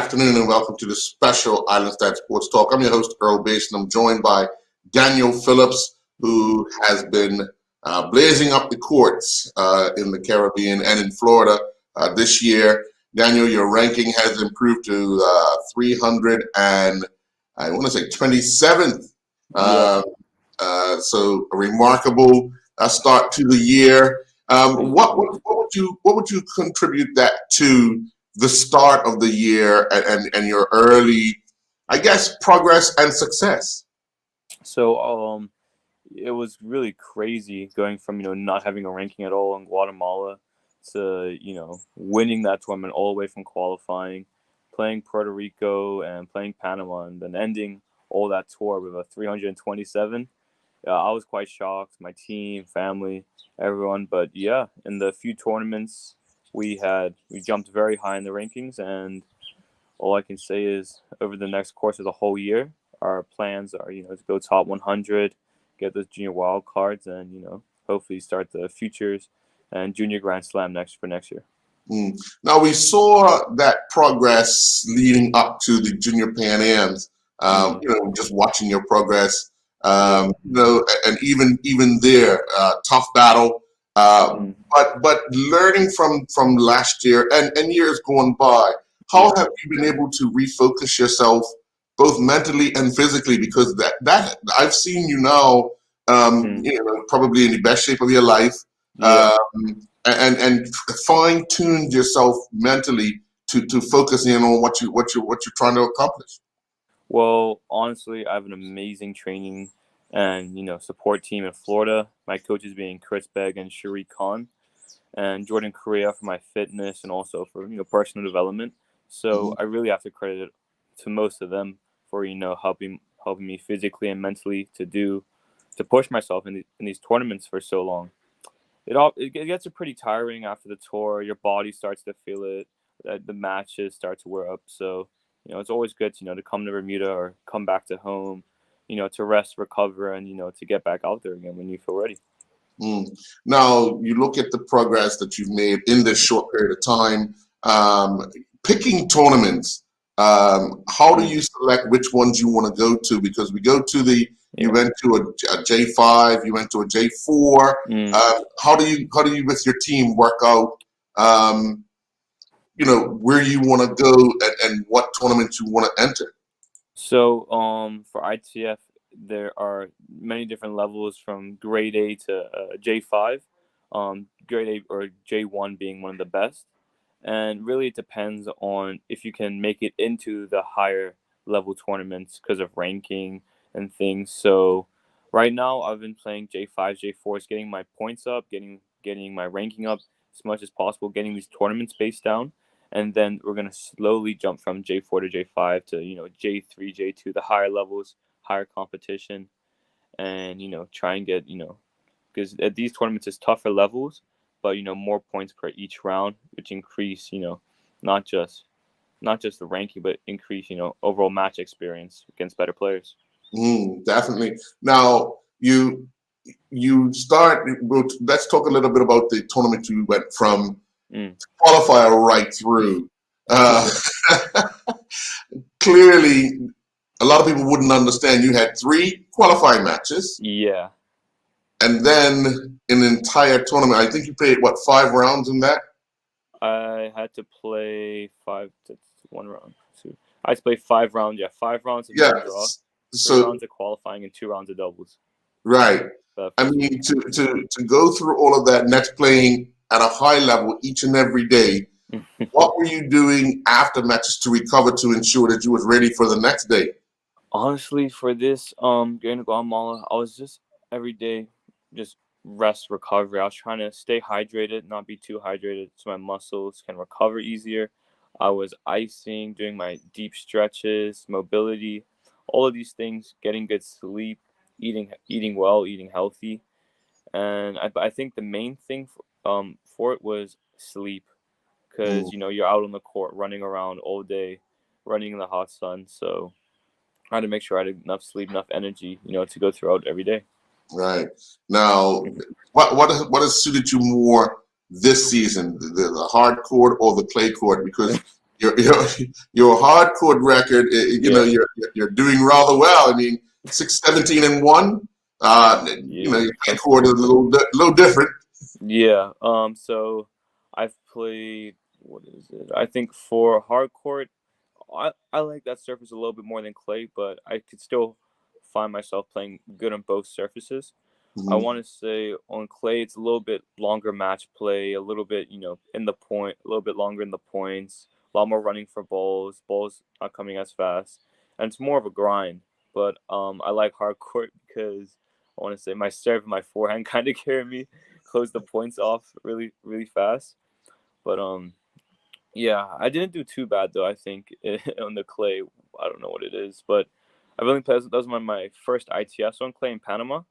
afternoon and welcome to the special Island Stat Sports Talk. I'm your host, Earl Bass, and I'm joined by Daniel Phillips, who has been blazing up the courts in the Caribbean and in Florida this year. Daniel, your ranking has improved to 327th. So a remarkable start to the year. What would you contribute that to the start of the year and your early, I guess, progress and success? So it was really crazy going from not having a ranking at all in Guatemala to winning that tournament all the way from qualifying, playing Puerto Rico and playing Panama, and then ending all that tour with a 327. I was quite shocked, my team, family, everyone. But yeah, in the few tournaments we jumped very high in the rankings, and all I can say is over the next course of the whole year, our plans are to go top 100, get those junior wild cards, and hopefully start the futures and junior Grand Slam next year. Now we saw that progress leading up to the Junior Pan Ams. Just watching your progress. And even there, tough battle. But learning from last year and years going by, how have you been able to refocus yourself both mentally and physically? Because that I've seen you now, probably in the best shape of your life, and fine-tuned yourself mentally to focus in on what you're trying to accomplish. Well, honestly, I have an amazing training and support team in Florida. My coaches being Chris Begg and Sheree Khan, and Jordan Correa for my fitness and also for personal development. So I really have to credit it to most of them for helping me physically and mentally to push myself in these tournaments for so long. It gets pretty tiring after the tour. Your body starts to feel it. The matches start to wear up. So it's always good to come to Bermuda or come back to home, to rest, recover, and to get back out there again when you feel ready. Now you look at the progress that you've made in this short period of time. Picking tournaments, how do you select which ones you want to go to? Because we go to you went to a J5, you went to a J4. How do you with your team work out? Where you want to go and what tournaments you want to enter? So for ITF, there are many different levels from grade A to J5, grade A or J1 being one of the best. And really it depends on if you can make it into the higher level tournaments because of ranking and things. So right now I've been playing J5, J4s, getting my points up, getting my ranking up as much as possible, getting these tournaments based down. And then we're going to slowly jump from J4 to J5 to, J3, J2, the higher levels, higher competition, and, try and get, because at these tournaments it's tougher levels, but, more points per each round, which increase, not just the ranking, but increase, overall match experience against better players. Definitely. Now, you start, let's talk a little bit about the tournament you went from qualifier right through. Clearly, a lot of people wouldn't understand. You had 3 qualifying matches. Yeah. And then an entire tournament. I think you played, 5 rounds in that? I had to play 5 to 1 round. I had to play 5 rounds. Yeah, 5 rounds of draw, 3 rounds of qualifying, and 2 rounds of doubles. Right. I mean, to go through all of that, next playing at a high level each and every day, what were you doing after matches to recover to ensure that you was ready for the next day? Honestly, for this going to Guatemala, I was just every day just rest, recovery. I was trying to stay hydrated, not be too hydrated so my muscles can recover easier. I was icing, doing my deep stretches, mobility, all of these things, getting good sleep, eating well, eating healthy. And I think the main thing for it was sleep, because you're out on the court running around all day, running in the hot sun. So I had to make sure I had enough sleep, enough energy, to go throughout every day. Right. Now, what has suited you more this season, the hard court or the clay court? Because your your hard court record, Yeah, you're doing rather well. I mean, 6-17-1. yeah, Your clay something court is like a that. little different. Yeah. So I've played, what is it? I think for hard court, I like that surface a little bit more than clay, but I could still find myself playing good on both surfaces. I Hmm. want to say on clay, it's a little bit longer match play, a little bit, in the point, a little bit longer in the points, a lot more running for balls. Balls not coming as fast, and it's more of a grind. But I like hard court because I want to say my serve and my forehand kind of carry me, close the points off really, really fast. But yeah, I didn't do too bad though. I think on the clay, I don't know what it is, but I've only played. That was my first ITS on clay in Panama,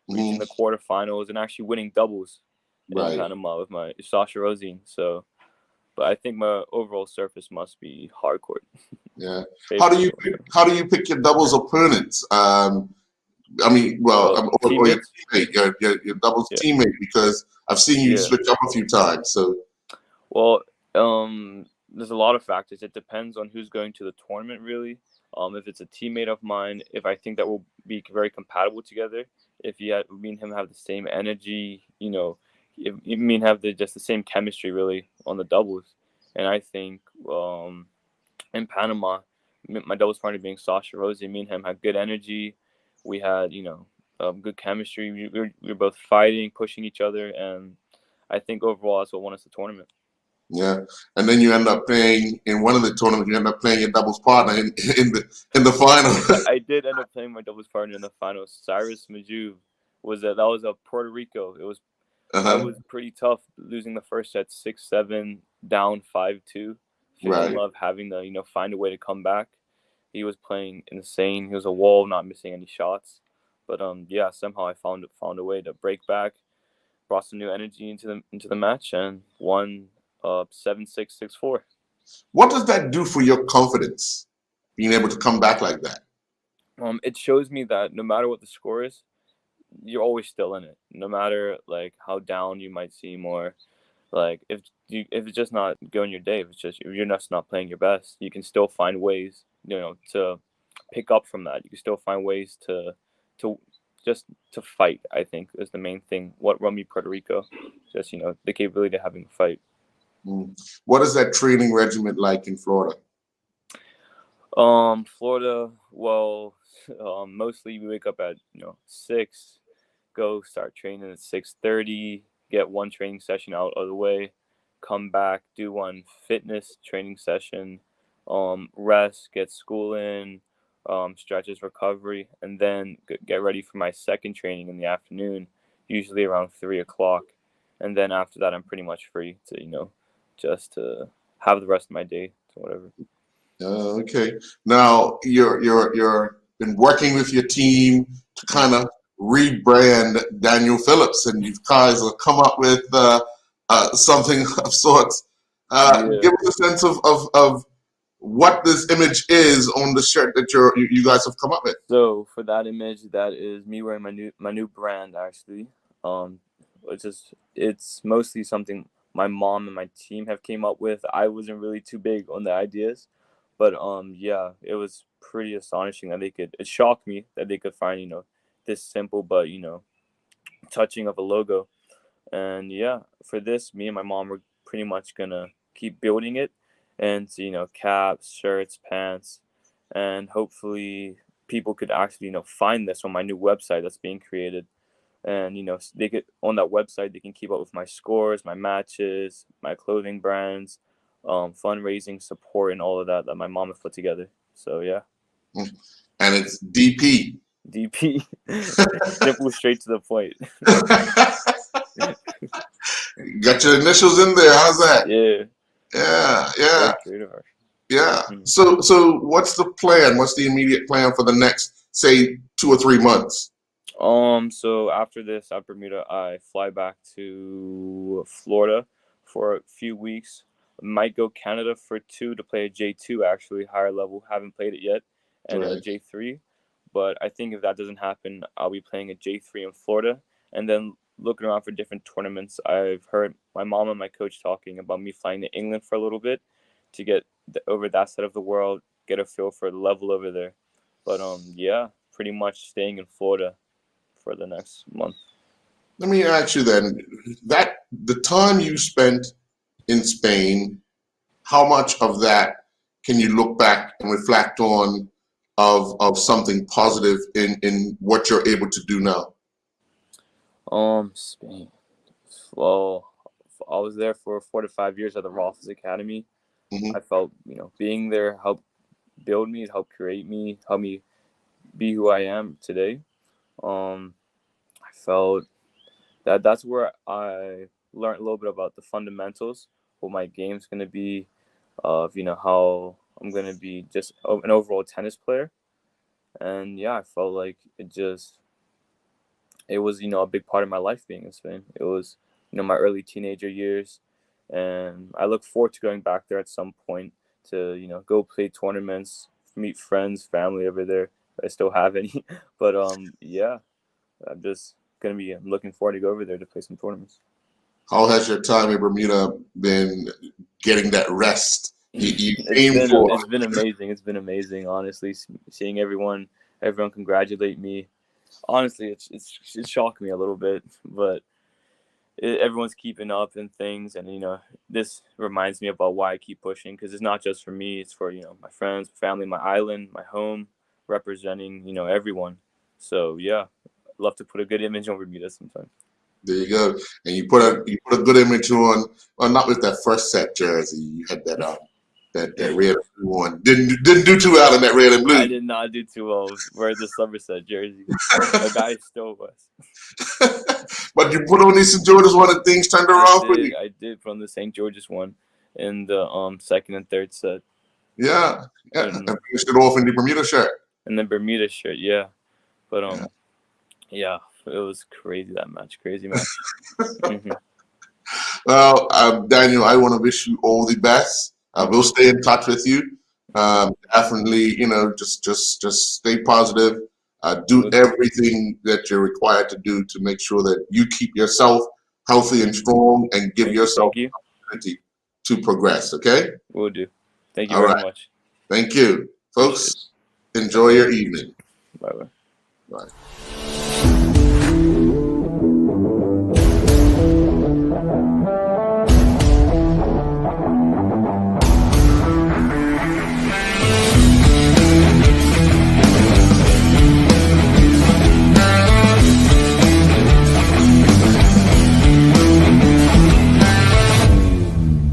reaching Hmm. the quarterfinals and actually winning doubles in Right. Panama with my Sasha Rosine. So, but I think my overall surface must be hard court. Yeah. How do Favorite you for sure. how do you pick your doubles opponents? I mean, well, or your Teammates. teammate, your doubles Yeah, teammate, because I've seen you yeah. switch up a few times. So, Well, there's a lot of factors. It depends on who's going to the tournament, really. If it's a teammate of mine, if I think that we'll be very compatible together, if me and him have the same energy, if me and have just the same chemistry, really, on the doubles. And I think in Panama, my doubles partner being Sasha Rosie, me and him had good energy. We had, good chemistry. We were both fighting, pushing each other, and I think overall that's what won us the tournament. yeah. And then you end up playing in one of the tournaments. You end up playing your doubles partner in the final. I did end up playing my doubles partner in the finals. Cyrus Maju was a Puerto Rico. That Uh-huh. was pretty tough losing the first set 6-7 down 5-2. Fitting Right. Love having to find a way to come back. He was playing insane. He was a wall, not missing any shots. But yeah, somehow I found a way to break back, brought some new energy into the match, and won 7-6, 6-4. What does that do for your confidence, being able to come back like that? It shows me that no matter what the score is, you're always still in it, no matter like how down you might seem, or like if it's just not going your day, if you're just not playing your best, you can still find ways, to pick up from that. You can still find ways to just to fight. I think is the main thing. What won me Puerto Rico, just the capability of having a fight. Mm. What is that training regiment like in Florida? Florida. Well, mostly we wake up at 6, go start training at 6:30, get one training session out of the way, come back, do one fitness training session, rest, get school in, stretches, recovery, and then get ready for my second training in the afternoon, usually around 3 o'clock, and then after that I'm pretty much free to just to have the rest of my day, so whatever. Okay. Now you're been working with your team to kind Hmm. of rebrand Daniel Phillips, and you guys have come up with something of sorts. Yeah. Give us a sense of what this image is on the shirt that you guys have come up with. So for that image, that is me wearing my new brand actually. Um, it's mostly something my mom and my team have came up with. I wasn't really too big on the ideas, but yeah, it was pretty astonishing that they could. It shocked me that they could find this simple but touching of a logo. And yeah, for this, me and my mom were pretty much gonna keep building it, and caps, shirts, pants, and hopefully people could actually find this on my new website that's being created. And they could on that website they can keep up with my scores, my matches, my clothing brands, fundraising support, and all of that my mom has put together. So yeah, And it's DP. DP, simple, straight to the point. Got your initials in there. How's that? Yeah, Yeah, yeah, very creative. yeah. Mhm. So what's the plan? What's the immediate plan for the next, say, 2 or 3 months? So after this at Bermuda, I fly back to Florida for a few weeks. Might go Canada for 2 to play a J2, actually higher level. Haven't played it yet, and a Right. J3. But I think if that doesn't happen, I'll be playing a J3 in Florida, and then looking around for different tournaments. I've heard my mom and my coach talking about me flying to England for a little bit to get over that side of the world, get a feel for the level over there. But yeah, pretty much staying in Florida for the next month. Let me ask you then, that the time you spent in Spain, how much of that can you look back and reflect on of something positive in what you're able to do now? Spain. Well, I was there for 4 to 5 years at the Rolfes Academy. Hmm. I felt, being there helped build me, helped create me, helped me be who I am today. I felt that's where I learned a little bit about the fundamentals, what my game's gonna be, of how I'm gonna be just an overall tennis player. And yeah, I felt like it was a big part of my life being in Spain. It was my early teenager years, and I look forward to going back there at some point to go play tournaments, meet friends, family over there. If I still have any, but yeah, I'm looking forward to go over there to play some tournaments. How has your time in Bermuda been getting that rest you It's came been for? it's been amazing. It's been amazing, honestly. Seeing everyone congratulate me. Honestly, it's shocked me a little bit, but everyone's keeping up and things, and this reminds me about why I keep pushing, because it's not just for me. It's for my friends, family, my island, my home, representing everyone. So yeah, love to put a good image on Bermuda sometime. There you go. And you put a good image on. Well, not with that first set jersey. You had that red and blue one. Didn't do too well in that red and I blue. did not do too well wearing the Somerset jersey. A guy stole was. But you put on these St. George's one and things turned around for you. I did from the St. George's one in the second and third set. Yeah. Yeah. And And finished it off in the Bermuda shirt. and then Bermuda shirt, yeah. But yeah, it was crazy that match. Crazy match. Hmm. Well, Daniel, I want to wish you all the best. We'll stay in touch with you. Definitely, just stay positive. Do everything that you're required to do to make sure that you keep yourself healthy and strong and give Thank you. yourself Thank you. opportunity to progress. Okay? Will do. Thank you All very right. much. Thank you. Appreciate Folks, enjoy your evening. it. Bye bye. Bye.